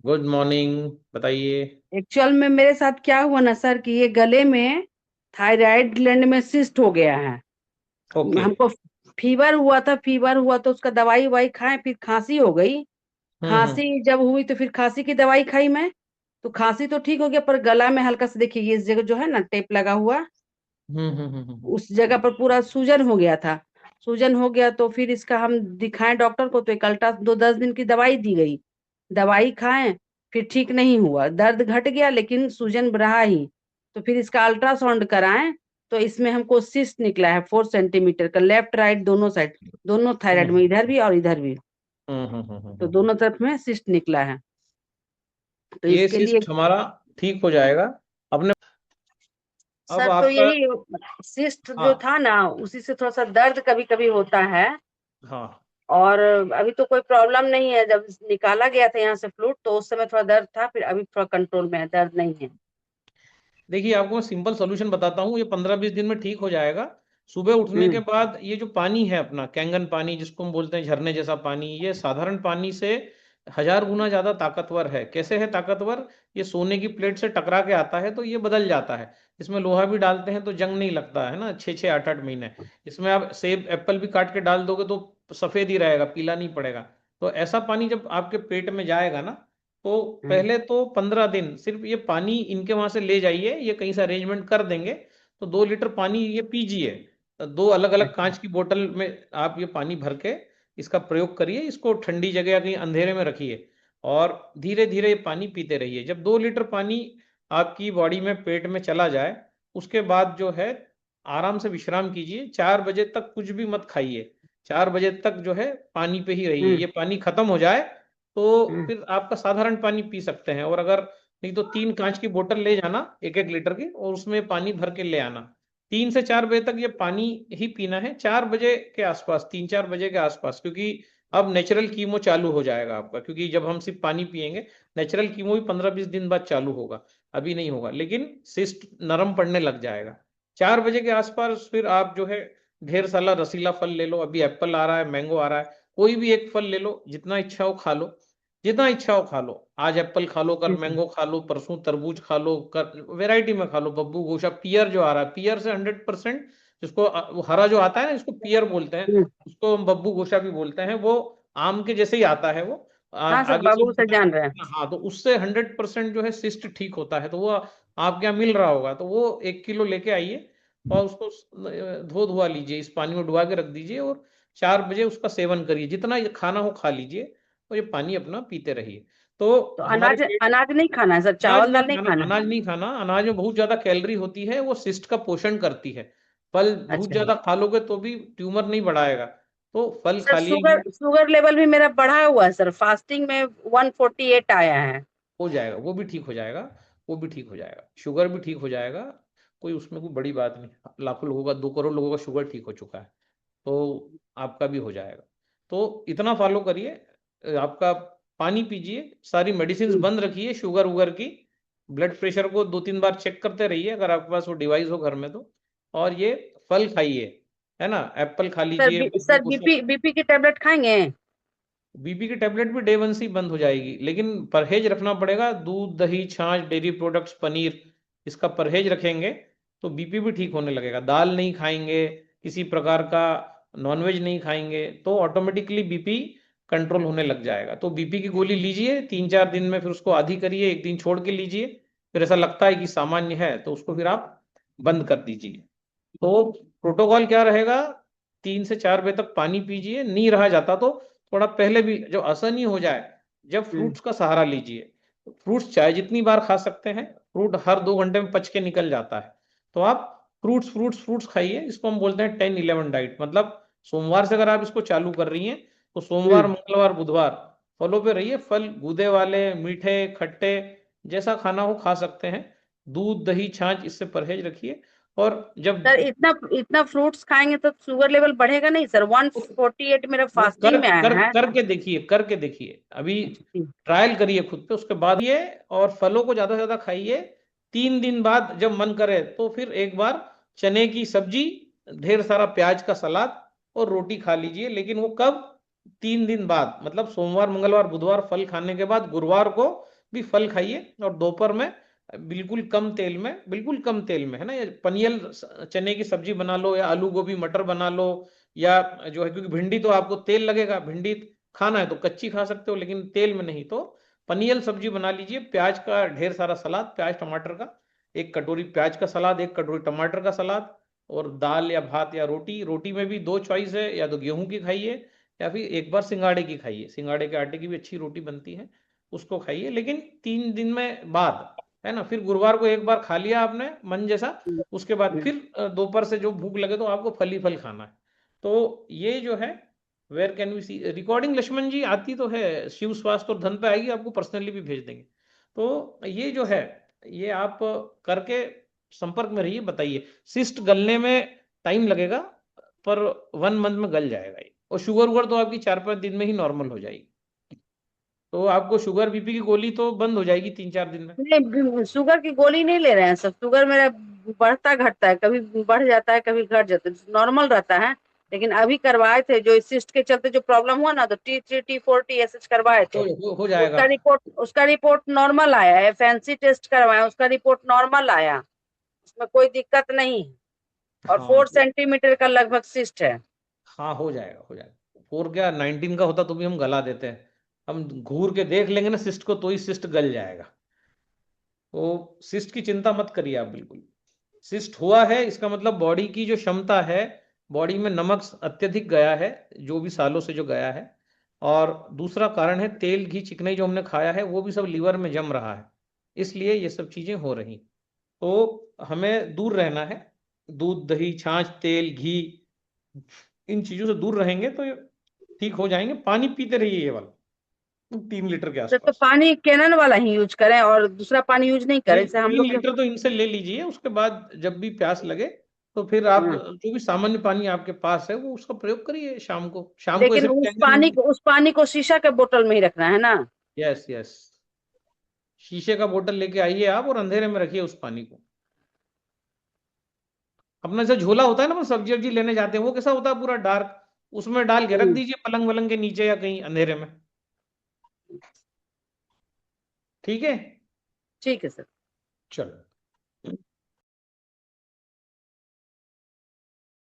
Good morning. बताइए। Actual में मेरे साथ क्या हुआ ना सर कि ये गले में थायराइड ग्लैंड में सिस्ट हो गया है। ओके। हमको फीवर हुआ तो उसका दवाई वाई खाए, फिर खांसी हो गई। हम्म। खांसी जब हुई तो फिर खांसी की दवाई खाई मैं। तो खांसी तो ठीक हो गया, पर गला में हल्का सा देखिए, ये इस जगह जो है ना टेप लगा हुआ, उस जगह पर पूरा सूजन हो गया था। सूजन हो गया तो फिर इसका हम दिखाएं डॉक्टर को, तो एक अल्ट्रा दो 10 दिन की दवाई दी गई। दवाई खाएं, फिर ठीक नहीं हुआ, दर्द घट गया लेकिन सूजन रहा ही। तो फिर इसका अल्ट्रासाउंड कराएं, तो इसमें हमको सिस्ट निकला है 4 सेंटीमीटर का, लेफ्ट राइट दोनों साइड, दोनों थायराइड में, हम्म। इधर भी और इधर भी। तो दोनों तरफ में सिस्ट निकला है। तो ये इसके लिए सिस्ट हमारा ठीक हो जाएगा। अपने अब सर, तो आपका। यही सिस्ट जो हाँ। था ना, उसी से थोड़ा सा दर्द कभी कभी होता है। हाँ। और अभी तो कोई प्रॉब्लम नहीं है, जब निकाला गया था यहाँ से फ्लूड तो उस समय थोड़ा दर्द था, फिर अभी थोड़ा कंट्रोल में है, दर्द नहीं है। देखिए, आपको मैं सिंपल सोल्यूशन बताता हूँ, ये 15-20 दिन में ठीक हो जाएगा। सुबह उठने के हम्म। बाद ये जो पानी है अपना कैंगन पानी, जिसको हम बोलते हैं झरने जैसा पानी, ये साधारण पानी से 1000 गुना ज्यादा ताकतवर है। कैसे है ताकतवर? ये सोने की प्लेट से टकरा के आता है तो ये बदल जाता है। इसमें लोहा भी डालते हैं तो जंग नहीं लगता है ना, 6-6 8-8 महीने। इसमें आप सेब एप्पल भी काट के डाल दोगे तो सफेद ही रहेगा, पीला नहीं पड़ेगा। तो ऐसा पानी जब आपके पेट में जाएगा ना, तो हम्म। पहले तो 15 दिन सिर्फ ये पानी इनके वहां से ले जाइए, ये कहीं से अरेंजमेंट कर देंगे। तो 2 लीटर पानी ये पीजिए। दो अलग अलग अच्छा। कांच की बोतल में आप ये पानी भर के इसका प्रयोग करिए। इसको ठंडी जगह या कहीं अंधेरे में रखिए और धीरे धीरे ये पानी पीते रहिए। जब 2 लीटर पानी आपकी बॉडी में पेट में चला जाए, उसके बाद जो है आराम से विश्राम कीजिए। 4 बजे तक कुछ भी मत खाइए। 4 बजे तक जो है पानी पे ही रहिए। हम्म। ये पानी खत्म हो जाए तो हम्म। फिर आपका साधारण पानी पी सकते हैं। और अगर नहीं तो 3 कांच की बोतल ले जाना, 1-1 लीटर की, और उसमें पानी भर के ले आना। 3 से 4 बजे तक ये पानी ही पीना है। 4 बजे के आसपास, 3-4 बजे के आसपास, क्योंकि अब नेचुरल कीमो चालू हो जाएगा आपका। क्योंकि जब हम सिर्फ पानी पिएंगे, नेचुरल कीमो भी 15-20 दिन बाद चालू होगा। अभी नहीं होगा, लेकिन सिस्ट नरम पड़ने लग जाएगा। 4 बजे के आसपास फिर आप जो है ढेर सारा रसीला फल ले लो। अभी एप्पल आ रहा है, मैंगो आ रहा है, कोई भी एक फल ले लो, जितना इच्छा हो खा लो। जितना इच्छा हो खा लो। आज एप्पल खा लो, कल हम्म। मैंगो खा लो, परसों तरबूज खा लो, कर वेराइटी में खा लो। बब्बू गोशा पियर जो आ रहा है, पियर से 100%, जिसको वो हरा जो आता है ना, इसको पियर बोलते हैं। हम्म। उसको हम बब्बू गोशा भी बोलते हैं। वो आम के जैसे ही आता है वो। हाँ सर, आगे से बाबू से जान रहे हैं। हाँ, तो उससे 100% जो है सिस्ट ठीक होता है। तो वो आपके यहाँ मिल रहा होगा, तो वो 1 किलो लेके आइए और उसको धो धुआ लीजिए, इस पानी में डुबा के रख दीजिए और 4 बजे उसका सेवन करिए। जितना ये खाना हो खा लीजिए और ये पानी अपना पीते रहिए। तो तो हमारे अनाज पेट। अनाज नहीं खाना है सर, अनाज चावल नहीं दाल नहीं खाना, खाना है? अनाज नहीं खाना। अनाज में बहुत ज्यादा कैलोरी होती है, वो सिस्ट का पोषण करती है। फल बहुत अच्छा। ज्यादा खा लोगे तो भी ट्यूमर नहीं बढ़ाएगा। तो फल सर, खा शुगर लीजिए। शुगर लेवल भी मेरा बढ़ा हुआ है सर, फास्टिंग में 148 आया है। हो जाएगा, वो भी ठीक हो जाएगा। वो भी ठीक हो जाएगा, शुगर भी ठीक हो जाएगा। कोई उसमें कोई बड़ी बात नहीं। लाखों लोगों का, 2 करोड़ लोगों का शुगर ठीक हो चुका है। तो आपका भी हो जाएगा। तो इतना फॉलो करिए। आपका पानी पीजिए, सारी मेडिसिन हम्म। बंद रखिए शुगर उगर की। ब्लड प्रेशर को 2-3 बार चेक करते रहिए, अगर आपके पास वो डिवाइस हो घर में तो। और ये फल खाइए, है ना। एप्पल खा सर लीजिए, बब्बू सर, को। बीपी की टेबलेट खाएंगे? बीपी की टेबलेट भी डे 1 से ही बंद हो जाएगी, लेकिन परहेज रखना पड़ेगा। दूध, दही, छाछ, डेयरी प्रोडक्ट्स, पनीर, इसका परहेज रखेंगे तो बीपी भी ठीक होने लगेगा। दाल नहीं खाएंगे, किसी प्रकार का नॉनवेज नहीं खाएंगे, तो ऑटोमेटिकली बीपी कंट्रोल होने लग जाएगा। तो बीपी की गोली लीजिए 3-4 दिन में, फिर उसको आधी करिए, एक दिन छोड़ के लीजिए। फिर ऐसा लगता है कि सामान्य है तो उसको फिर आप बंद कर दीजिए। तो प्रोटोकॉल क्या रहेगा? 3 से 4 बजे तक पानी पीजिए। नहीं रहा जाता तो थोड़ा पहले भी, जब असर नहीं हो जाए, जब हम्म। फ्रूट्स का सहारा लीजिए। फ्रूट्स चाहे जितनी बार खा सकते हैं, फ्रूट हर 2 घंटे में पच के निकल जाता है। तो आप फ्रूट्स फ्रूट्स फ्रूट्स खाइए। इसको हम बोलते हैं 10-11 डाइट। मतलब सोमवार से अगर आप इसको चालू कर रही हैं, तो सोमवार, हम्म। मंगलवार, बुधवार फलों पे रहिए। फल गूदे वाले, मीठे, खट्टे, जैसा खाना हो खा सकते हैं। दूध, दही, छाछ, इससे परहेज रखिए। और जब सर, इतना इतना फ्रूट्स खाएंगे तो शुगर लेवल बढ़ेगा नहीं सर? 148 मेरा वो कर फास्टिंग में आया कर है। करके देखिए, करके देखिए अभी। अच्छा। ट्रायल करिए खुद पे, उसके बाद ये। और फलों को ज्यादा से ज्यादा खाइए। 3 दिन बाद जब मन करे तो फिर एक बार चने की सब्जी, ढेर सारा प्याज का सलाद और रोटी खा लीजिए। लेकिन वो कब? 3 दिन बाद, मतलब सोमवार मंगलवार बुधवार फल खाने के बाद गुरुवार को भी फल खाइए, और दोपहर में बिल्कुल कम तेल में, बिल्कुल कम तेल में, है ना, या पनियल चने की सब्जी बना लो, या आलू गोभी मटर बना लो, या जो है, क्योंकि भिंडी तो आपको तेल लगेगा, भिंडी खाना है तो कच्ची खा सकते हो लेकिन तेल में नहीं, तो पनियल सब्जी बना लीजिए, प्याज का ढेर सारा सलाद, प्याज टमाटर का, 1 कटोरी प्याज का सलाद, 1 कटोरी टमाटर का सलाद, और दाल या भात या रोटी, रोटी में भी 2 चॉइस है, या तो गेहूं की खाइए या फिर एक बार सिंगाड़े की खाइए, सिंगाड़े के आटे की भी अच्छी रोटी बनती है, उसको खाइए, लेकिन 3 दिन में बाद, है ना, फिर गुरुवार को एक बार खा लिया आपने मन जैसा, उसके बाद फिर दोपहर से जो भूख लगे तो आपको फल ही फल खाना है। तो ये जो है, where can we see recording, Lakshman ji आती तो है, शिव स्वास्थ्य और धन पे आएगी, आपको पर्सनली भी भेज देंगे। तो ये जो है, ये आप करके संपर्क में रहिए, बताइए। सिस्ट गलने में टाइम लगेगा, पर 1 मंथ में गल जाएगा ये, और शुगर वुगर तो आपकी 4-5 दिन में ही नॉर्मल हो जाएगी, तो आपको शुगर बीपी की गोली तो बंद हो जाएगी 3-4 दिन में। नहीं, शुगर की गोली नहीं ले रहे हैं सब, शुगर मेरा बढ़ता घटता है, कभी बढ़ जाता है कभी घट जाता है, नॉर्मल रहता है। लेकिन अभी करवाए थे जो सिस्ट के चलते जो प्रॉब्लम हुआ ना, तो T3 T4 TSH करवाए थे, हो जाएगा। उसका रिपोर्ट नॉर्मल आया है। फैंसी टेस्ट करवाया, उसका रिपोर्ट नॉर्मल आया, उसमें कोई दिक्कत नहीं है। और हाँ 4 सेंटीमीटर का लगभग सिस्ट है। हाँ, हो जाएगा, हो जाएगा, 4 क्या 19 का होता तो भी हम गला देते हैं, हम घूर के देख लेंगे ना सिस्ट को, तो ही सिस्ट गल जाएगा। तो सिस्ट की चिंता मत करिए आप बिल्कुल। सिस्ट हुआ है इसका मतलब बॉडी की जो क्षमता है, बॉडी में नमक अत्यधिक गया है, जो भी सालों से जो गया है, और दूसरा कारण है तेल घी चिकनाई जो हमने खाया है, वो भी सब लीवर में जम रहा है, इसलिए ये सब चीजें हो रही। तो हमें दूर रहना है, दूध दही छाछ तेल घी, इन चीजों से दूर रहेंगे तो ये ठीक हो जाएंगे। पानी पीते रहिए ये वाला, 3 लीटर के तो आसपास। पानी कैनन वाला ही यूज करें और दूसरा पानी यूज नहीं करें, नहीं, जैसे हम तीन लोग लीटर तो इनसे ले लीजिए, उसके बाद जब भी प्यास लगे तो फिर आप हाँ। जो भी सामान्य पानी आपके पास है वो उसका प्रयोग करिए, शाम को, शाम को लेकिन ऐसे भी टाइम। उस पानी को शीशा के बोतल में ही रखना है ना। यस यस, शीशे का बोतल लेके आइए आप, और अंधेरे में रखिए उस पानी को। अपना जैसे झोला होता है ना, वो सब्जी वब्जी लेने जाते हैं, वो कैसा होता है पूरा डार्क, उसमें डाल के रख दीजिए पलंग वलंग के नीचे या कहीं अंधेरे में। ठीक है। ठीक है सर। चलो।